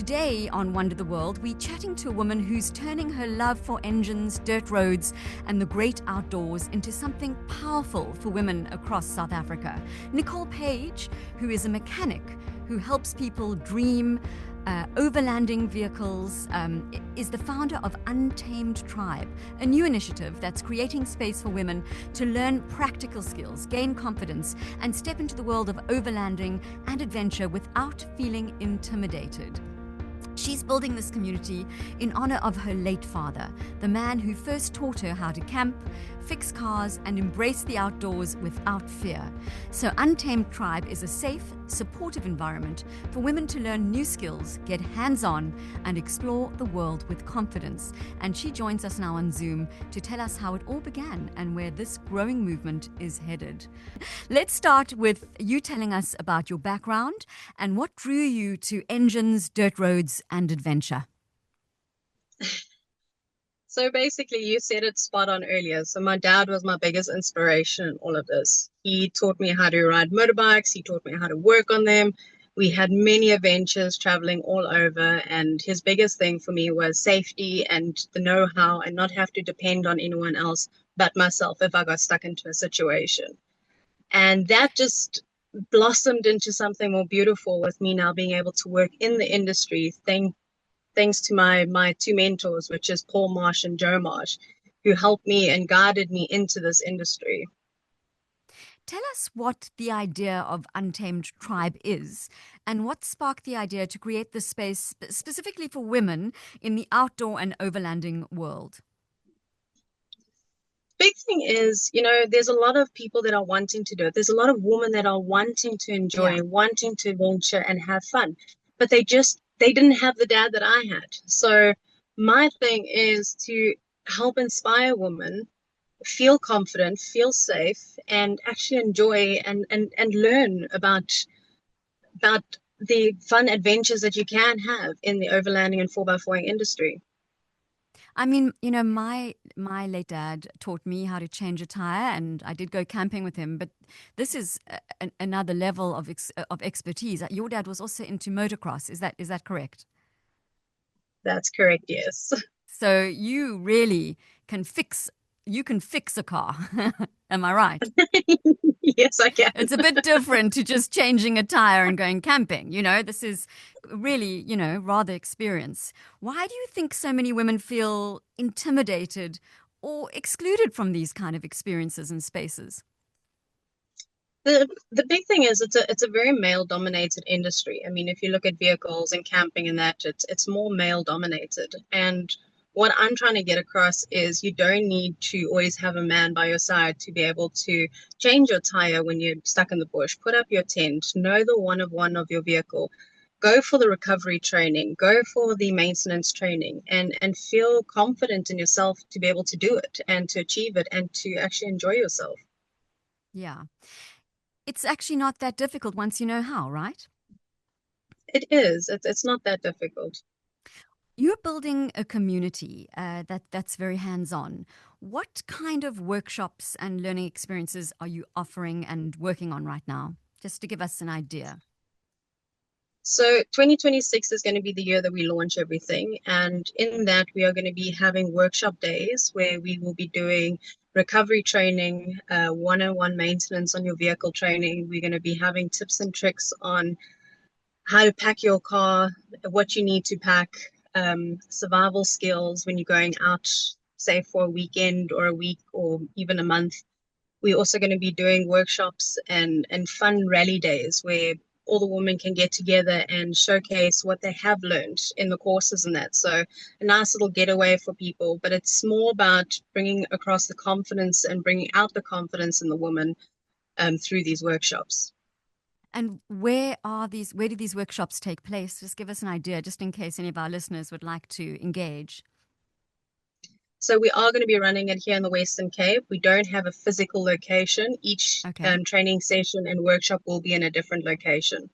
Today on Wonder the World, we're chatting to a woman who's turning her love for engines, dirt roads, and the great outdoors into something powerful for women across South Africa. Nicole Page, who is a mechanic who helps people dream overlanding vehicles, is the founder of Untamed Tribe, a new initiative that's creating space for women to learn practical skills, gain confidence, and step into the world of overlanding and adventure without feeling intimidated. She's building this community in honor of her late father, the man who first taught her how to camp, fix cars, and embrace the outdoors without fear. So Untamed Tribe is a safe, supportive environment for women to learn new skills, get hands-on, and explore the world with confidence. And she joins us now on Zoom to tell us how it all began and where this growing movement is headed. Let's start with you telling us about your background and what drew you to engines, dirt roads, and adventure. So basically, you said it spot on earlier. So my dad was my biggest inspiration in all of this. He taught me how to ride motorbikes. He taught me how to work on them. We had many adventures traveling all over. And his biggest thing for me was safety and the know-how and not have to depend on anyone else but myself if I got stuck into a situation. And that just blossomed into something more beautiful with me now being able to work in the industry. Thanks to my two mentors, which is Paul Marsh and Joe Marsh, who helped me and guided me into this industry. Tell us what the idea of Untamed Tribe is and what sparked the idea to create this space specifically for women in the outdoor and overlanding world. Big thing is, there's a lot of people that are wanting to do it. There's a lot of women that are wanting to enjoy, wanting to venture and have fun, but they didn't have the dad that I had. So my thing is to help inspire women, feel confident, feel safe, and actually enjoy and learn about the fun adventures that you can have in the overlanding and 4x4 industry. I mean, my late dad taught me how to change a tire, and I did go camping with him. But this is another level of expertise. Your dad was also into motocross. Is that correct? That's correct. Yes. So you really can fix. You can fix a car. Am I right? Yes, I can. It's a bit different to just changing a tire and going camping. This is really, rather experience. Why do you think so many women feel intimidated or excluded from these kind of experiences and spaces? The big thing is it's a very male dominated industry. I mean, if you look at vehicles and camping and that, it's more male dominated. And what I'm trying to get across is you don't need to always have a man by your side to be able to change your tire when you're stuck in the bush, put up your tent, know the one of your vehicle, go for the recovery training, go for the maintenance training, and feel confident in yourself to be able to do it and to achieve it and to actually enjoy yourself. Yeah. It's actually not that difficult once you know how, right? It is. It's not that difficult. You're building a community that's very hands-on. What kind of workshops and learning experiences are you offering and working on right now? Just to give us an idea. So 2026 is going to be the year that we launch everything. And in that, we are going to be having workshop days where we will be doing recovery training, one-on-one maintenance on your vehicle training. We're going to be having tips and tricks on how to pack your car, what you need to pack, survival skills when you're going out, say for a weekend or a week or even a month. We're also going to be doing workshops and fun rally days where all the women can get together and showcase what they have learned in the courses and that. So a nice little getaway for people, but it's more about bringing across the confidence and bringing out the confidence in the woman through these workshops. And where do these workshops take place? Just give us an idea, just in case any of our listeners would like to engage. So we are going to be running it here in the Western Cape. We don't have a physical location. Each training session and workshop will be in a different location.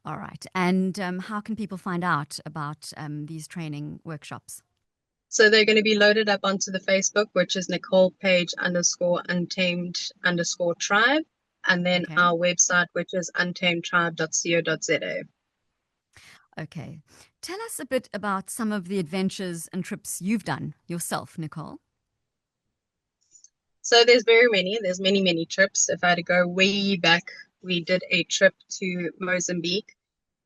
All right. And how can people find out about these training workshops? So they're going to be loaded up onto the Facebook, which is Nicole Page _untamed_tribe. And then our website, which is untamedtribe.co.za. Okay. Tell us a bit about some of the adventures and trips you've done yourself, Nicole. So there's very many. There's many, many trips. If I had to go way back, we did a trip to Mozambique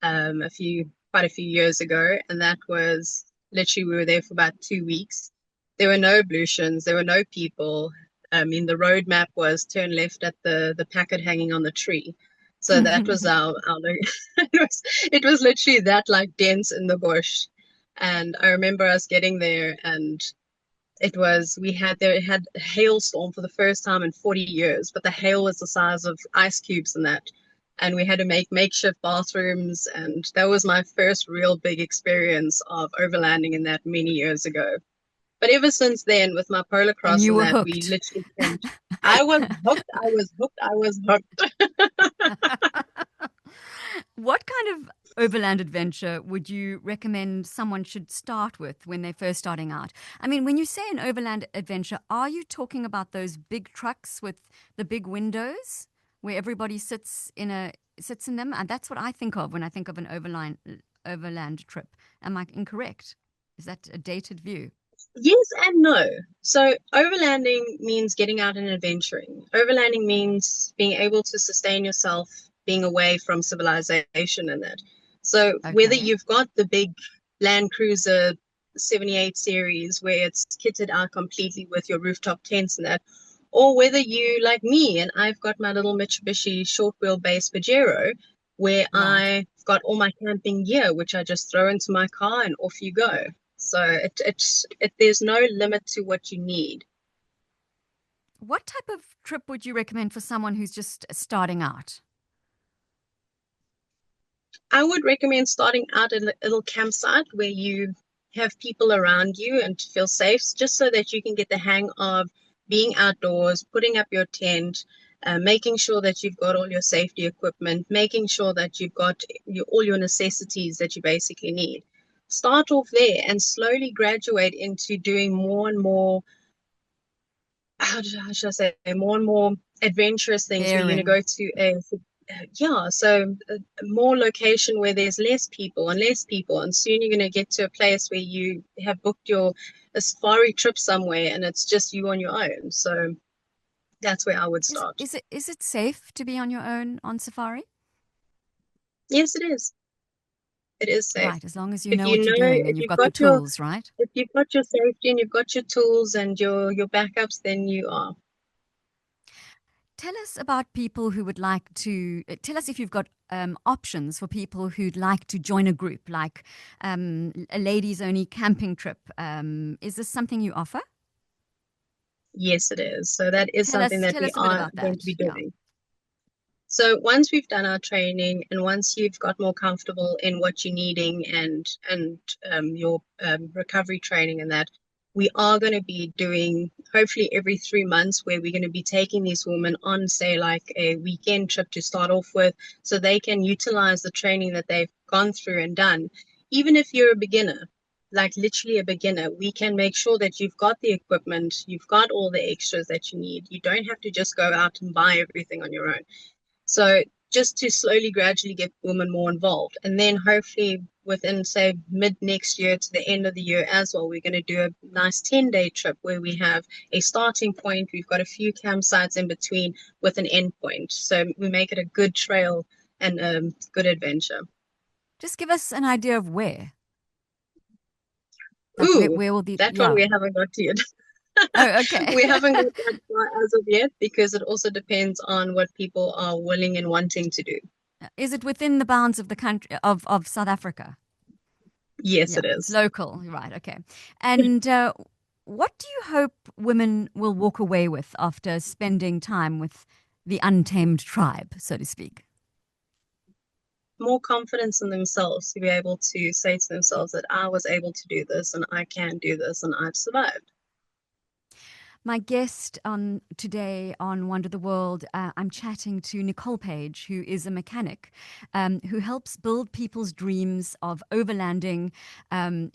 quite a few years ago, and that was literally we were there for about 2 weeks. There were no ablutions, there were no people. I mean, the road map was turn left at the packet hanging on the tree. So that was our it was literally that like dense in the bush. And I remember us getting there and it had a hailstorm for the first time in 40 years, but the hail was the size of ice cubes and that. And we had to make makeshift bathrooms, and that was my first real big experience of overlanding in that many years ago. But ever since then, with my polar And cross you and were that, we hooked. literally camped. I was hooked. I was hooked. I was hooked. What kind of overland adventure would you recommend someone should start with when they're first starting out? I mean, when you say an overland adventure, are you talking about those big trucks with the big windows where everybody sits in them? And that's what I think of when I think of an overland trip. Am I incorrect? Is that a dated view? Yes and no. So overlanding means getting out and adventuring. Overlanding means being able to sustain yourself, being away from civilization and that. So whether Okay. you've got the big Land Cruiser 78 series where it's kitted out completely with your rooftop tents and that, or whether you like me and I've got my little Mitsubishi short wheelbase Pajero where Right. I've got all my camping gear, which I just throw into my car and off you go. So there's no limit to what you need. What type of trip would you recommend for someone who's just starting out? I would recommend starting out at a little campsite where you have people around you and feel safe, just so that you can get the hang of being outdoors, putting up your tent, making sure that you've got all your safety equipment, making sure that you've got all your necessities that you basically need. Start off there and slowly graduate into doing more and more how should I say, more and more adventurous things where you're going to Daring. go to more location where there's less people and less people, and soon you're going to get to a place where you have booked your a safari trip somewhere and it's just you on your own. So that's where I would Is start. is it safe to be on your own on safari? Yes, it is. It is safe. Right, as long as you If know you what you're know, doing and if you've you've got the got your tools, right? if you've got your safety and you've got your tools and your backups, then you are. Tell us about people who would like to tell us if you've got options for people who'd like to join a group, like a ladies only camping trip. Is this something you offer? Yes, it is. So that is something that Tell we us a bit are about going to be that. Yeah. doing. So once we've done our training and once you've got more comfortable in what you're needing and your recovery training and that, we are going to be doing hopefully every 3 months where we're going to be taking these women on, say, like a weekend trip to start off with, so they can utilize the training that they've gone through and done. Even if you're a beginner, like literally a beginner, we can make sure that you've got the equipment, you've got all the extras that you need. You don't have to just go out and buy everything on your own. So just to slowly, gradually get women more involved. And then hopefully within, say, mid next year to the end of the year as well, we're going to do a nice 10-day trip where we have a starting point. We've got a few campsites in between with an end point. So we make it a good trail and a good adventure. Just give us an idea of where. Like Ooh, where will the that one yeah. we haven't got to yet. Oh, okay. We haven't got that far as of yet because it also depends on what people are willing and wanting to do. Is it within the bounds of the country of South Africa? Yes, Yeah, it it's is. local, right? Okay. And what do you hope women will walk away with after spending time with the Untamed Tribe, so to speak? More confidence in themselves to be able to say to themselves that I was able to do this and I can do this and I've survived. My guest on today on Wonder the World, I'm chatting to Nicole Page, who is a mechanic who helps build people's dreams of overlanding.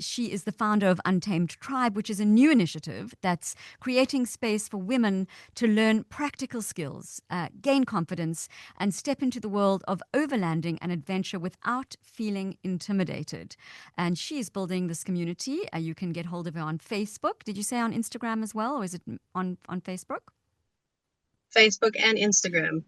She is the founder of Untamed Tribe, which is a new initiative that's creating space for women to learn practical skills, gain confidence, and step into the world of overlanding and adventure without feeling intimidated. And she is building this community. You can get hold of her on Facebook. Did you say on Instagram as well, or is it on Facebook? Facebook and Instagram.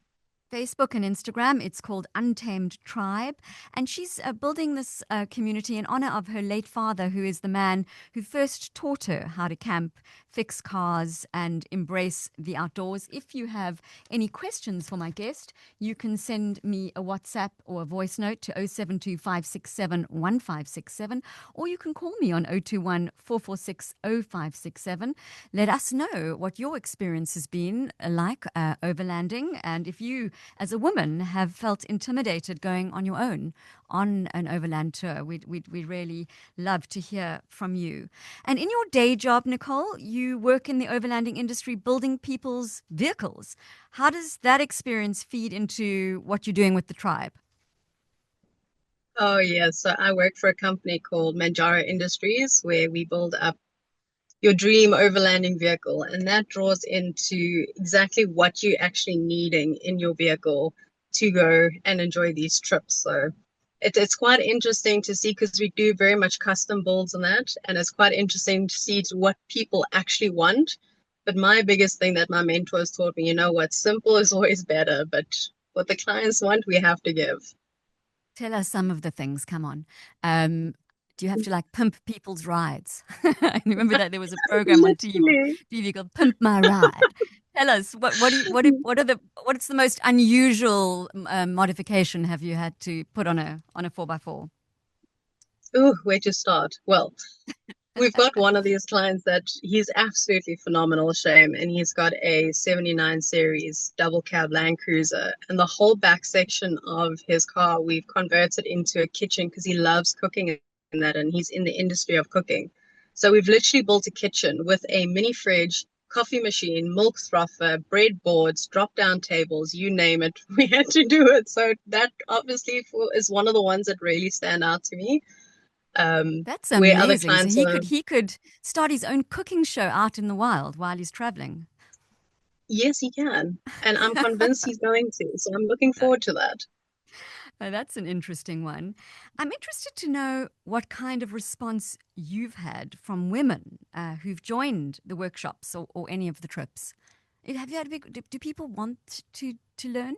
Facebook and Instagram. It's called Untamed Tribe. And she's building this community in honor of her late father, who is the man who first taught her how to camp, fix cars, and embrace the outdoors. If you have any questions for my guest, you can send me a WhatsApp or a voice note to 072-567-1567, or you can call me on 021-446-0567. Let us know what your experience has been like overlanding, and if you as a woman have felt intimidated going on your own on an overland tour. We'd really love to hear from you. And in your day job, Nicole, you work in the overlanding industry building people's vehicles. How does that experience feed into what you're doing with the tribe? Oh, yeah. So I work for a company called Manjaro Industries, where we build up your dream overlanding vehicle. And that draws into exactly what you're actually needing in your vehicle to go and enjoy these trips. So it's quite interesting to see because we do very much custom builds on that. And it's quite interesting to see what people actually want. But my biggest thing that my mentors taught me, you know what, simple is always better, but what the clients want, we have to give. Tell us some of the things. Come on. Um, do you have to like pimp people's rides? I remember that there was a program on Literally. TV called "Pimp My Ride." Tell us what's the most unusual modification have you had to put on a 4x4? Ooh, where to start? Well, we've got one of these clients that he's absolutely phenomenal, Shame, and he's got a 79 series double cab Land Cruiser. And the whole back section of his car, we've converted into a kitchen because he loves cooking in that, and he's in the industry of cooking. So we've literally built a kitchen with a mini fridge, coffee machine, milk frother, bread boards, drop down tables, you name it. We had to do it. So that obviously is one of the ones that really stand out to me. That's Where other amazing. So clients are, he could start his own cooking show out in the wild while he's traveling. yes, he can. And I'm convinced he's going to. So I'm looking forward to that. Oh, that's an interesting one. I'm interested to know what kind of response you've had from women who've joined the workshops or any of the trips. Have you had do people want to learn?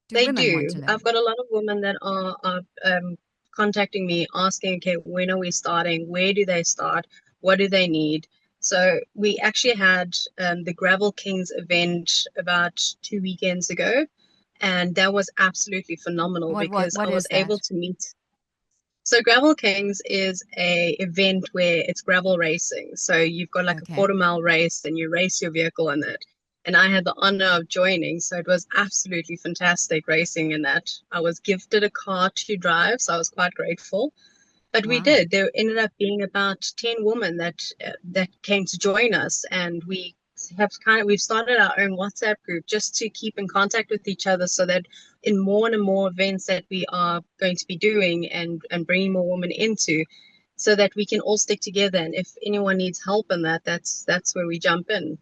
Do They women want do. to I've learn? got a lot of women that are contacting me asking, okay, when are we starting? Where do they start? What do they need? So we actually had the Gravel Kings event about 2 weekends ago, and that was absolutely phenomenal because I What was is able that? to meet. So Gravel Kings is a event where it's gravel racing. So you've got like a Okay. 40-mile race and you race your vehicle in it. And I had the honor of joining. So it was absolutely fantastic racing in that. I was gifted a car to drive, so I was quite grateful. But we Wow. did. There ended up being about 10 women that came to join us, and we've started our own WhatsApp group just to keep in contact with each other, so that in more and more events that we are going to be doing and bringing more women into, so that we can all stick together. And if anyone needs help in that, that's where we jump in.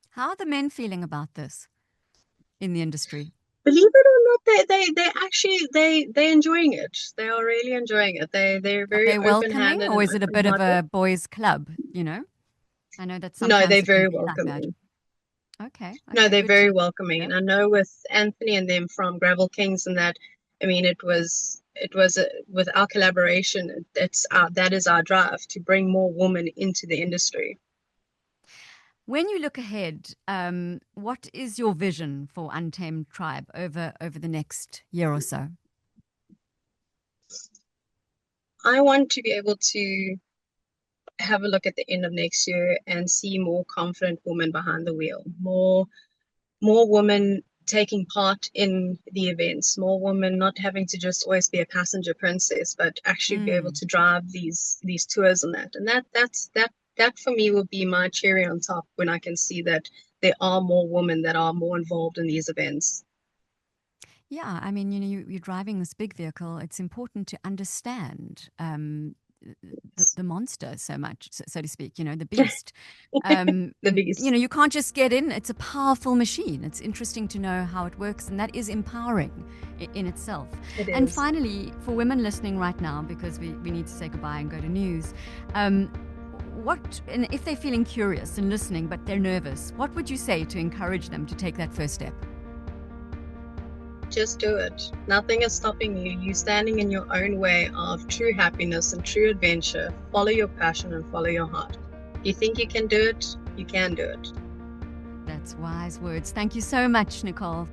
How are the men feeling about this in the industry? Believe it or not, they actually they're enjoying it. They are really enjoying it. They're Are very they welcoming, open-handed or and is it a bit of open-hearted. a boys' club? You know, I know that No, sometimes they're it can very be like that. welcoming. Okay. No, Okay. they're Good very to welcoming. hear. And I know with Anthony and them from Gravel Kings and that, I mean, with our collaboration, that is our drive to bring more women into the industry. When you look ahead, what is your vision for Untamed Tribe over the next year or so? I want to be able to have a look at the end of next year and see more confident women behind the wheel, more women taking part in the events, more women not having to just always be a passenger princess, but actually be able Mm. to drive these tours and that. And that for me will be my cherry on top when I can see that there are more women that are more involved in these events. Yeah, I mean, you're driving this big vehicle. It's important to understand the monster so much, so to speak, the beast. The biggest. You can't just get in. It's a powerful machine. It's interesting to know how it works, and that is empowering in itself. It And is. finally, for women listening right now, because we need to say goodbye and go to news, and if they're feeling curious and listening, but they're nervous, what would you say to encourage them to take that first step? Just do it. Nothing is stopping you. You're standing in your own way of true happiness and true adventure. Follow your passion and follow your heart. If you think you can do it, you can do it. That's wise words. Thank you so much, Nicole.